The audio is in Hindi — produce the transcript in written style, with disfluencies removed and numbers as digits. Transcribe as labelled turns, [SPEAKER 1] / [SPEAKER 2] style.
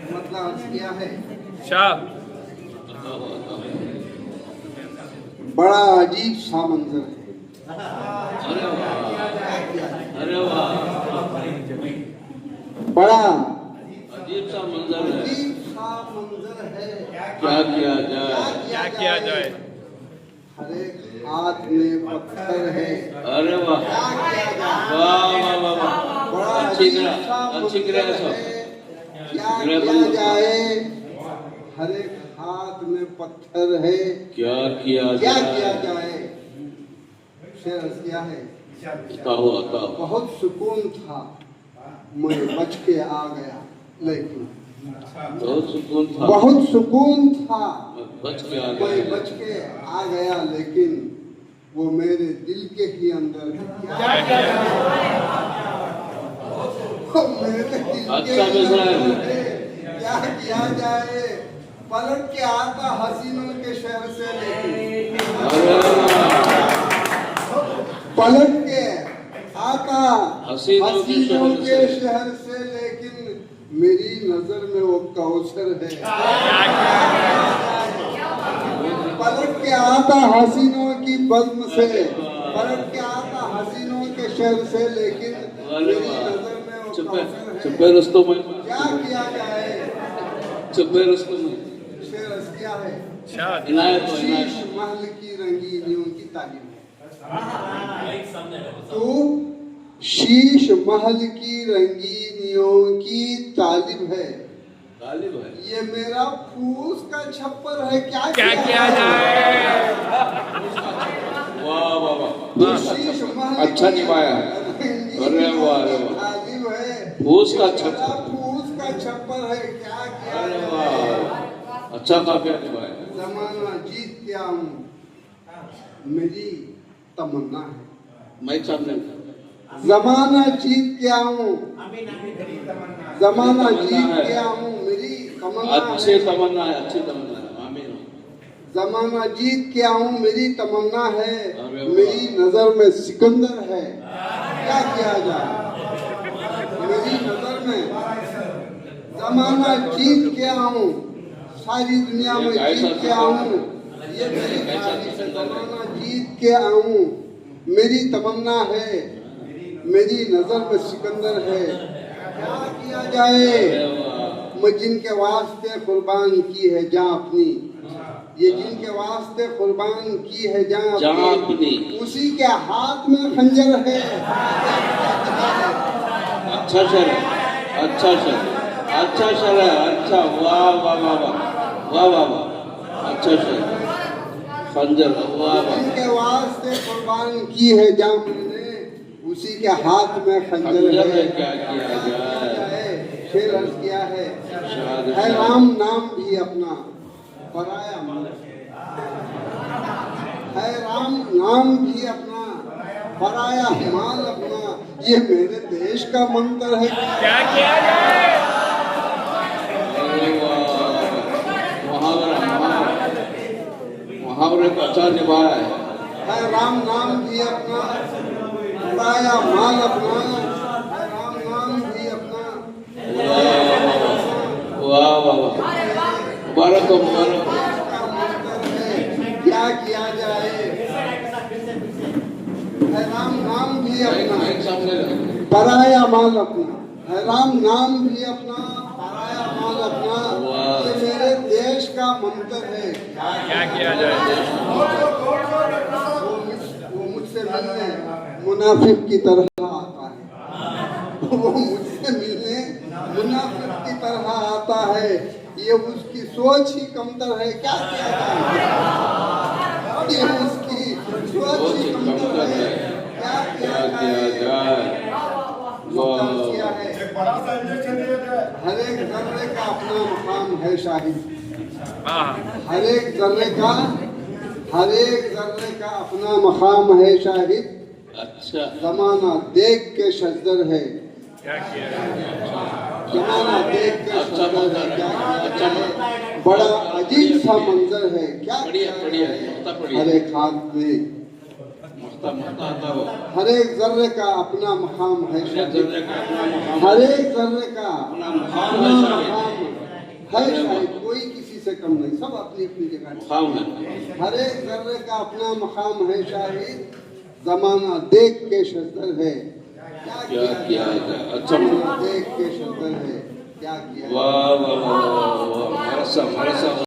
[SPEAKER 1] मतलब क्या है?
[SPEAKER 2] शाह
[SPEAKER 1] बड़ा अजीब सा मंजर है।
[SPEAKER 3] अरे वाह, अरे वाह,
[SPEAKER 1] बड़ा
[SPEAKER 3] अजीब सा मंजर है।
[SPEAKER 1] अजीब सा मंजर है।
[SPEAKER 3] क्या किया जाए?
[SPEAKER 2] क्या किया जाए?
[SPEAKER 1] हर एक हाथ में पत्थर है।
[SPEAKER 3] अरे वाह,
[SPEAKER 1] क्या किया जाए?
[SPEAKER 3] वाह वाह वाह वाह,
[SPEAKER 1] बड़ा
[SPEAKER 3] अच्छी
[SPEAKER 1] अजीब
[SPEAKER 3] तरह,
[SPEAKER 1] सा
[SPEAKER 3] अच्छी
[SPEAKER 1] मंजर
[SPEAKER 3] तरह सब।
[SPEAKER 1] है। क्या किया जाए? हर एक हाथ में पत्थर है।
[SPEAKER 3] क्या किया
[SPEAKER 1] क्या
[SPEAKER 3] जाए?
[SPEAKER 1] किया जाए? शेर क्या है?
[SPEAKER 3] बताओ बताओ।
[SPEAKER 1] बहुत सुकून था, मैं बच के आ गया, लेकिन
[SPEAKER 3] बहुत सुकून था,
[SPEAKER 1] बहुत सुकून था,
[SPEAKER 3] बच के आ
[SPEAKER 1] मैं
[SPEAKER 3] गए।
[SPEAKER 1] बच के आ गया, लेकिन वो मेरे दिल के ही अंदर है। क्या किया जाए? वो मेरे दिल के
[SPEAKER 3] अच्छा
[SPEAKER 1] ही
[SPEAKER 3] मिसरा है।
[SPEAKER 1] अंदर है। क्या किया जाए? पलट के आता हसीनों के शहर से, लेकिन
[SPEAKER 3] अरे वाह,
[SPEAKER 1] पलट के आता
[SPEAKER 3] हसीनों के
[SPEAKER 1] हसीनों
[SPEAKER 3] शहर
[SPEAKER 1] के
[SPEAKER 3] से।
[SPEAKER 1] शहर से, लेकिन मेरी नजर में वो कौसर है। पलट के आता हसीनों की बज़्म से, पलट के आता हसीनों के शहर से, लेकिन मेरी नजर में वो कौसर है।
[SPEAKER 3] चुप्पे रस्तों में,
[SPEAKER 1] क्या किया जाए?
[SPEAKER 3] चुप्पे रस्तों में।
[SPEAKER 1] शेर क्या है?
[SPEAKER 2] शाह
[SPEAKER 3] इनायत हो,
[SPEAKER 1] शीश
[SPEAKER 3] इनायत।
[SPEAKER 1] महल की रंगीनियों की तालीम है। तो शीश महल की रंगीनियों की तालिब है।
[SPEAKER 3] गालिब है।
[SPEAKER 1] ये मेरा फूस का छप्पर है। क्या
[SPEAKER 2] क्या किया जाए?
[SPEAKER 3] वाह वाह वाह,
[SPEAKER 1] तो शीश महल
[SPEAKER 3] अच्छा
[SPEAKER 1] की
[SPEAKER 3] निभाया। अरे वाह, अरे वाह।
[SPEAKER 1] तालिब है।
[SPEAKER 3] फूस का
[SPEAKER 1] ये मेरा
[SPEAKER 3] छप्पर।
[SPEAKER 1] फूस का छप्पर है। क्या किया
[SPEAKER 3] अरे
[SPEAKER 1] जाए?
[SPEAKER 3] वाह, अच्छा काफिया निभाया।
[SPEAKER 1] जमाना जीत के आऊं, मेरी तमन्ना है।
[SPEAKER 3] माइक सामने।
[SPEAKER 1] जमाना जीत के आऊं, जमाना जीत के आऊं, मेरी तमन्ना
[SPEAKER 3] अच्छी
[SPEAKER 1] है।
[SPEAKER 3] तमन्ना है, अच्छी तमन्ना है। आमीन।
[SPEAKER 1] जमाना जीत के आऊं, मेरी तमन्ना है।
[SPEAKER 3] अरे वाह।
[SPEAKER 1] मेरी नजर में सिकंदर है। क्या किया जाए? मेरी नजर में जमाना जीत के आऊं, सारी दुनिया में जीत के आऊं, ये मेरी ख्वाहिश है। जमाना जीत के आऊं, मेरी तमन्ना है। मेरी नजर में सिकंदर है। क्या किया जाए?
[SPEAKER 3] अरे वाह,
[SPEAKER 1] मैं जिनके वास्ते कुर्बान की है जान अपनी, ये जिनके वास्ते कुर्बान की है जान
[SPEAKER 3] जान
[SPEAKER 1] अपनी,
[SPEAKER 3] अपनी।
[SPEAKER 1] उसी के हाथ में खंजर है।
[SPEAKER 3] अच्छा शर है, अच्छा शर, अच्छा शर है, अच्छा। वाह वाह वाह वाह, वाह वाह वाह, अच्छा शर, खंजर, वाह वाह।
[SPEAKER 1] जिनके वास्ते कुर्बान की है जान मैंने, उसी के हाथ में खंजर
[SPEAKER 3] खंजर
[SPEAKER 1] है।
[SPEAKER 3] है। क्या किया जाए?
[SPEAKER 1] शेर अर्ज किया है,
[SPEAKER 3] शाद
[SPEAKER 1] है राम नाम भी अपना पराया माल, है राम नाम भी अपना पराया माल अपना, ये मेरे देश का मंत्र है।
[SPEAKER 2] क्या किया जाए?
[SPEAKER 3] अरे वाह, मुहावरे को अच्छा निभाया है।
[SPEAKER 1] राम नाम भी अपना पराया माल अपना, है राम नाम भी अपना
[SPEAKER 3] वाह वाह वाह, मुबारक हो, मुबारक हो।
[SPEAKER 1] का मंत्र है। क्या किया जाए? है राम नाम भी अपना
[SPEAKER 3] माइक सामने रख।
[SPEAKER 1] पराया माल अपना, है राम नाम भी अपना पराया माल अपना, ये मेरे देश का मंत्र है।
[SPEAKER 2] क्या किया जाए?
[SPEAKER 1] वो मुझसे मिलने मुनाफिक की तरह आता है। वो मुझसे मिलने मुनाफिक की तरह आता है। ये उसकी सोच ही कमतर है। क्या किया जाए? ये उसकी सोच ही कमतर है। क्या
[SPEAKER 3] क्या किया जाए? वाह,
[SPEAKER 1] हर एक जर्रे का अपना मकाम है शाहिद।
[SPEAKER 2] हाँ
[SPEAKER 1] हर एक जर्रे का अपना मकाम है शाहिद।
[SPEAKER 3] अच्छा।
[SPEAKER 1] जमाना देख के शजर है।
[SPEAKER 2] क्या किया जाए?
[SPEAKER 1] जमाना देख के
[SPEAKER 3] अच्छा
[SPEAKER 1] शजर है।
[SPEAKER 3] मंजर
[SPEAKER 1] क्या
[SPEAKER 3] है, अच्छा
[SPEAKER 1] है? बड़ा अजीब सा मंजर है। क्या
[SPEAKER 3] बढ़िया बढ़िया, मस्ता बढ़िया,
[SPEAKER 1] हर एक हाथ में,
[SPEAKER 3] मस्ता मस्ता आता हो।
[SPEAKER 1] हर एक जर्रे का अपना मकाम है शाहिद।
[SPEAKER 3] जर्रे का अपना मकाम,
[SPEAKER 1] हर एक जर्रे का
[SPEAKER 3] अपना मकाम
[SPEAKER 1] अपना
[SPEAKER 3] है शाहिद।
[SPEAKER 1] मकाम है शायद कोई किसी से कम नहीं, सब अपनी अपनी जगह।
[SPEAKER 3] मुकाम है।
[SPEAKER 1] हर एक जर्रे का अपना मकाम है शाहिद, जमाना देख के शजर है
[SPEAKER 3] क्या किया जाए। अच्छा,
[SPEAKER 1] जमाना देख के शजर है क्या किया।
[SPEAKER 3] वाह वाह वाह वाह, मरसा मरसा।